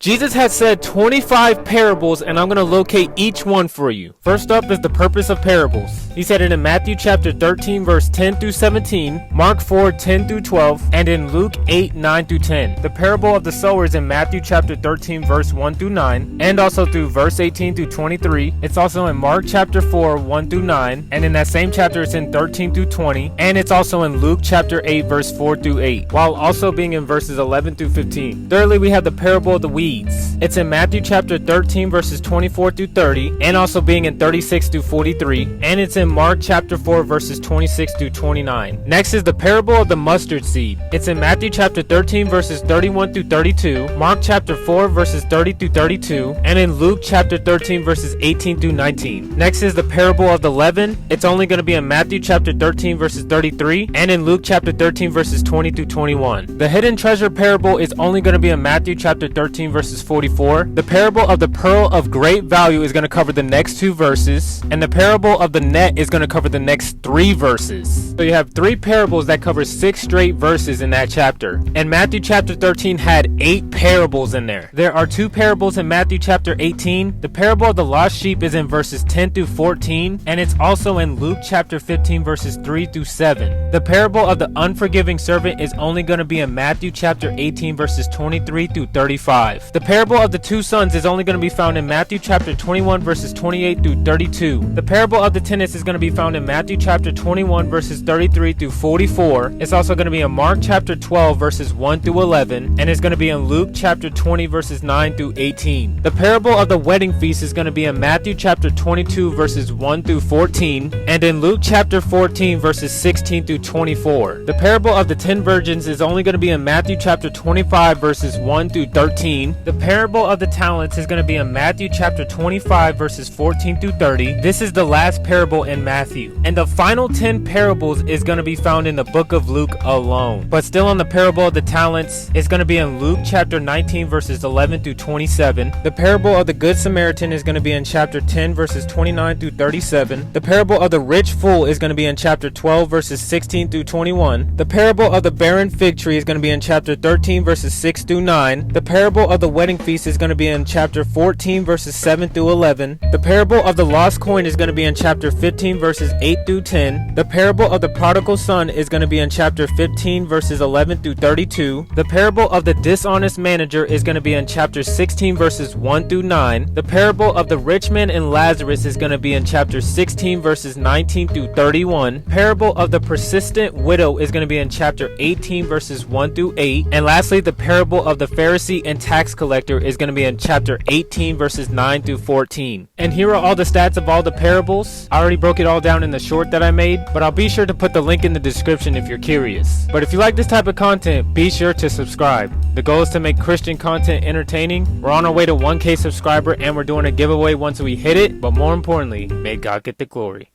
Jesus has said 25 parables, and I'm going to locate each one for you. First up is the purpose of parables. He said it in Matthew chapter 13 verse 10 through 17, Mark 4 10 through 12, and in Luke 8 9 through 10. The parable of the sowers in Matthew chapter 13 verse 1 through 9, and also through verse 18 through 23. It's also in Mark chapter 4 1 through 9, and in that same chapter it's in 13 through 20, and it's also in Luke chapter 8 verse 4 through 8, while also being in verses 11 through 15. Thirdly, we have the parable of the weeds. It's in Matthew chapter 13 verses 24 through 30, and also being in 36 through 43, and it's in Mark chapter 4 verses 26 through 29. Next is the parable of the mustard seed. It's in Matthew chapter 13 verses 31 through 32, Mark chapter 4 verses 30 through 32, and in Luke chapter 13 verses 18 through 19. Next is the parable of the leaven. It's only going to be in Matthew chapter 13 verses 33, and in Luke chapter 13 verses 20 through 21. The hidden treasure parable is only going to be in Matthew chapter 13 verses 44. The parable of the pearl of great value is going to cover the next 2 verses, and the parable of the net is going to cover the next 3 verses. So you have 3 parables that cover 6 straight verses in that chapter. And Matthew chapter 13 had 8 parables in there. There are 2 parables in Matthew chapter 18. The parable of the lost sheep is in verses 10 through 14, and it's also in Luke chapter 15 verses 3 through 7. The parable of the unforgiving servant is only going to be in Matthew chapter 18 verses 23 through 35. The parable of the 2 sons is only going to be found in Matthew chapter 21 verses 28 through 32. The parable of the tenants is going to be found in Matthew chapter 21 verses 33 through 44. It's also going to be in Mark chapter 12 verses 1 through 11, and it's going to be in Luke chapter 20 verses 9 through 18. The parable of the wedding feast is going to be in Matthew chapter 22 verses 1 through 14, and in Luke chapter 14 verses 16 through 24. The parable of the 10 virgins is only going to be in Matthew chapter 25 verses 1 through 13. The parable of the talents is going to be in Matthew chapter 25 verses 14 through 30. This is the last parable in Matthew. And the final 10 parables is going to be found in the book of Luke alone. But still on the parable of the talents, it's going to be in Luke chapter 19 verses 11 through 27. The parable of the good Samaritan is going to be in chapter 10 verses 29 through 37. The parable of the rich fool is going to be in chapter 12 verses 16 through 21. The parable of the barren fig tree is going to be in chapter 13 verses 6 through 9. The parable of the wedding feast is going to be in chapter 14 verses 7 through 11. The parable of the lost coin is going to be in chapter 15 verses 8 through 10. The parable of the prodigal son is going to be in chapter 15 verses 11 through 32. The parable of the dishonest manager is going to be in chapter 16 verses 1 through 9. The parable of the rich man and Lazarus is going to be in chapter 16 verses 19 through 31. Parable of the persistent widow is going to be in chapter 18 verses 1 through 8. And lastly, the parable of the Pharisee and tax collector is going to be in chapter 18 verses 9 through 14. And here are all the stats of all the parables. I already broke it all down in the short that I made, but I'll be sure to put the link in the description if you're curious. But if you like this type of content, be sure to subscribe. The goal is to make Christian content entertaining. We're on our way to 1K subscriber, and we're doing a giveaway once we hit it, but more importantly, may God get the glory.